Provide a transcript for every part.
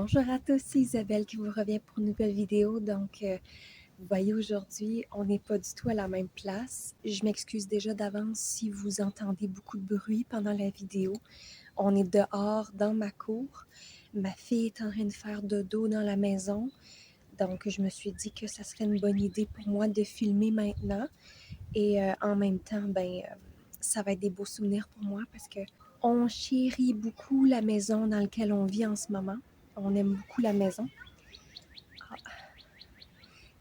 Bonjour à tous, c'est Isabelle qui vous revient pour une nouvelle vidéo. Vous voyez aujourd'hui, on n'est pas du tout à la même place. Je m'excuse déjà d'avance si vous entendez beaucoup de bruit pendant la vidéo. On est dehors dans ma cour. Ma fille est en train de faire dodo dans la maison. Donc, je me suis dit que ça serait une bonne idée pour moi de filmer maintenant. Et en même temps, ça va être des beaux souvenirs pour moi parce que on chérit beaucoup la maison dans laquelle on vit en ce moment. On aime beaucoup la maison. Ah,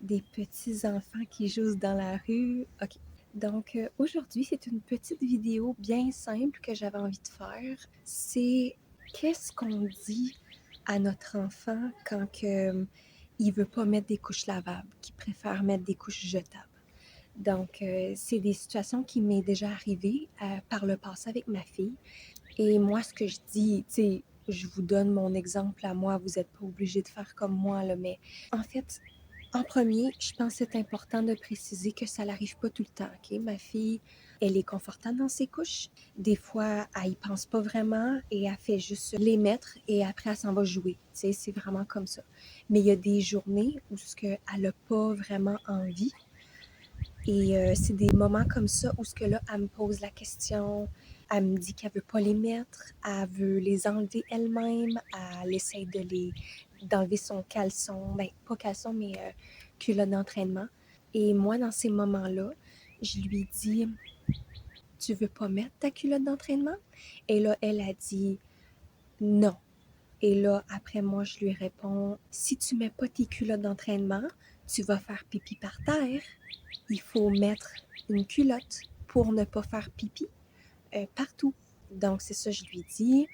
des petits enfants qui jouent dans la rue. OK. Aujourd'hui, c'est une petite vidéo bien simple que j'avais envie de faire. C'est qu'est-ce qu'on dit à notre enfant quand il veut pas mettre des couches lavables, qu'il préfère mettre des couches jetables. C'est des situations qui m'est déjà arrivées par le passé avec ma fille. Et moi, ce que je dis, tu sais, je vous donne mon exemple à moi, vous n'êtes pas obligé de faire comme moi, là, mais en fait, en premier, je pense que c'est important de préciser que ça n'arrive pas tout le temps, OK? Ma fille, elle est confortable dans ses couches. Des fois, elle y pense pas vraiment et elle fait juste les mettre et après, elle s'en va jouer. Tu sais, c'est vraiment comme ça. Mais il y a des journées où elle n'a pas vraiment envie. Et c'est des moments comme ça où là, elle me pose la question, elle me dit qu'elle veut pas les mettre, elle veut les enlever elle-même, elle essaye d'enlever son caleçon, pas caleçon, mais culotte d'entraînement. Et moi, dans ces moments-là, je lui dis, tu veux pas mettre ta culotte d'entraînement? Et là, elle a dit non. Et là, après moi, je lui réponds, si tu mets pas tes culottes d'entraînement, tu vas faire pipi par terre. Il faut mettre une culotte pour ne pas faire pipi partout. Donc, c'est ça, je lui dis.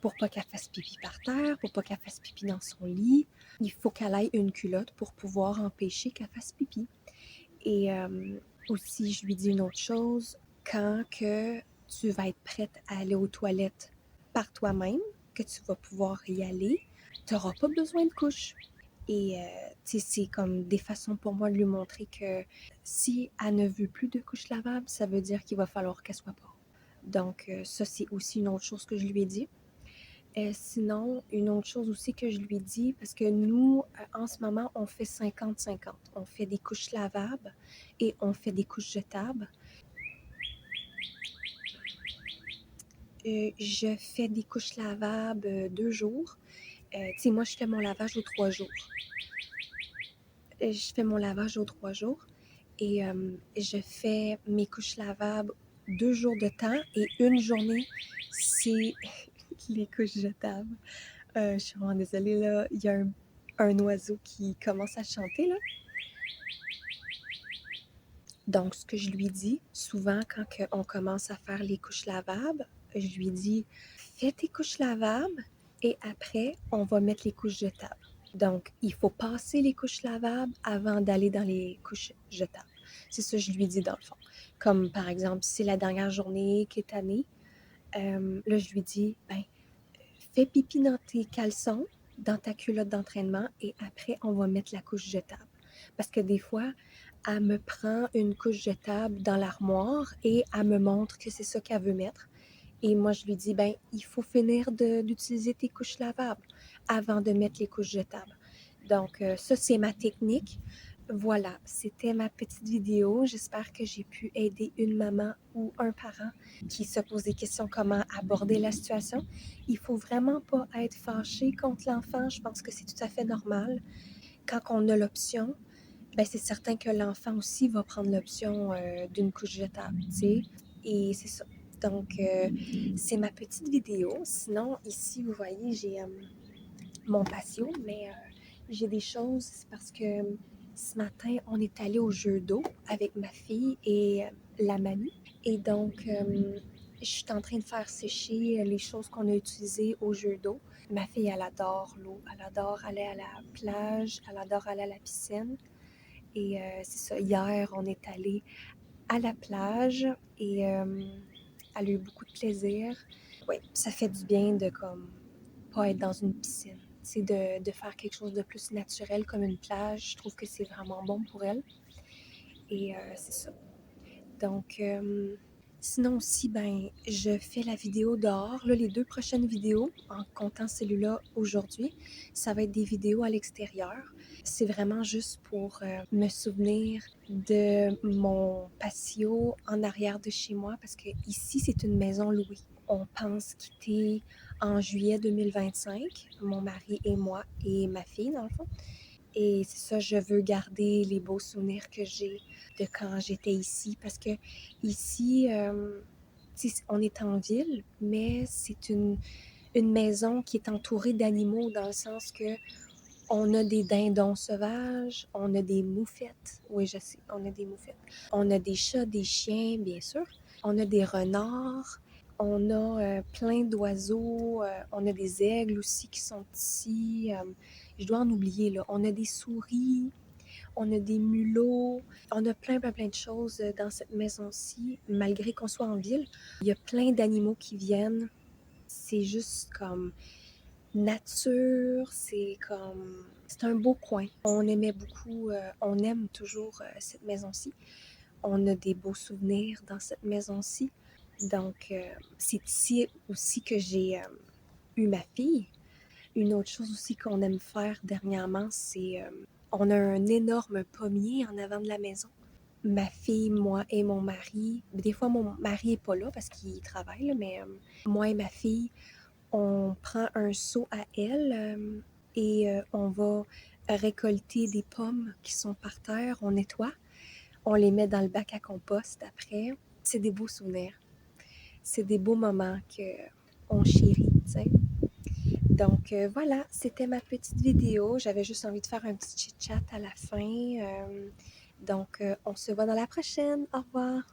Pour pas qu'elle fasse pipi par terre, pour pas qu'elle fasse pipi dans son lit, il faut qu'elle ait une culotte pour pouvoir empêcher qu'elle fasse pipi. Et aussi, je lui dis une autre chose, quand que tu vas être prête à aller aux toilettes par toi-même, que tu vas pouvoir y aller, tu n'auras pas besoin de couche. Et c'est comme des façons pour moi de lui montrer que si elle ne veut plus de couches lavables, ça veut dire qu'il va falloir qu'elle soit pas. Ça, c'est aussi une autre chose que je lui ai dit. Sinon, une autre chose aussi que je lui dis, parce que nous, en ce moment, on fait 50-50. On fait des couches lavables et on fait des couches jetables. Je fais des couches lavables 2 jours. Tu sais, moi, je fais mon lavage aux 3 jours. Je fais mon lavage aux 3 jours et je fais mes couches lavables 2 jours de temps et une journée, c'est les couches jetables. Je suis vraiment désolée, là. Il y a un oiseau qui commence à chanter, là. Donc, ce que je lui dis, souvent, quand on commence à faire les couches lavables, je lui dis, fais tes couches lavables et après, on va mettre les couches jetables. Donc, il faut passer les couches lavables avant d'aller dans les couches jetables. C'est ça que je lui dis dans le fond. Comme par exemple, si c'est la dernière journée qui est tannée, là, je lui dis, fais pipi dans tes caleçons, dans ta culotte d'entraînement et après, on va mettre la couche jetable. Parce que des fois, elle me prend une couche jetable dans l'armoire et elle me montre que c'est ça qu'elle veut mettre. Et moi, je lui dis, il faut finir d'utiliser tes couches lavables avant de mettre les couches jetables. Ça, c'est ma technique. Voilà, c'était ma petite vidéo. J'espère que j'ai pu aider une maman ou un parent qui se pose des questions comment aborder la situation. Il faut vraiment pas être fâché contre l'enfant. Je pense que c'est tout à fait normal. Quand on a l'option, c'est certain que l'enfant aussi va prendre l'option d'une couche jetable, tu sais. Et c'est ça. C'est ma petite vidéo. Sinon, ici, vous voyez, j'ai mon patio, mais j'ai des choses, c'est parce que ce matin, on est allé au jeu d'eau avec ma fille et la mamie. Et je suis en train de faire sécher les choses qu'on a utilisées au jeu d'eau. Ma fille, elle adore l'eau. Elle adore aller à la plage. Elle adore aller à la piscine. Et c'est ça, hier, on est allé à la plage et elle a eu beaucoup de plaisir. Oui, ça fait du bien de comme pas être dans une piscine. C'est de faire quelque chose de plus naturel comme une plage. Je trouve que c'est vraiment bon pour elle. Et c'est ça. Donc, Sinon aussi, ben, je fais la vidéo dehors. Là, les 2 prochaines vidéos, en comptant celui-là aujourd'hui, ça va être des vidéos à l'extérieur. C'est vraiment juste pour, me souvenir de mon patio en arrière de chez moi parce qu'ici, c'est une maison louée. On pense quitter en juillet 2025, mon mari et moi et ma fille, dans le fond. Et c'est ça, je veux garder les beaux souvenirs que j'ai de quand j'étais ici parce que ici, on est en ville, mais c'est une maison qui est entourée d'animaux dans le sens que on a des dindons sauvages, on a des moufettes. Oui, je sais, on a des moufettes. On a des chats, des chiens, bien sûr. On a des renards. On a plein d'oiseaux. On a des aigles aussi qui sont ici. Je dois en oublier, là. On a des souris. On a des mulots. On a plein de choses dans cette maison-ci, malgré qu'on soit en ville. Il y a plein d'animaux qui viennent. C'est juste comme nature, c'est comme... C'est un beau coin. On aimait beaucoup, on aime toujours cette maison-ci. On a des beaux souvenirs dans cette maison-ci. Donc, c'est ici aussi que j'ai eu ma fille. Une autre chose aussi qu'on aime faire dernièrement, c'est... on a un énorme pommier en avant de la maison. Ma fille, moi et mon mari, des fois mon mari est pas là parce qu'il travaille, là, mais moi et ma fille, on prend un seau à elle et on va récolter des pommes qui sont par terre, on nettoie, on les met dans le bac à compost après. C'est des beaux souvenirs. C'est des beaux moments qu'on chérit, tu sais. Donc voilà, c'était ma petite vidéo. J'avais juste envie de faire un petit chit-chat à la fin. Donc on se voit dans la prochaine. Au revoir.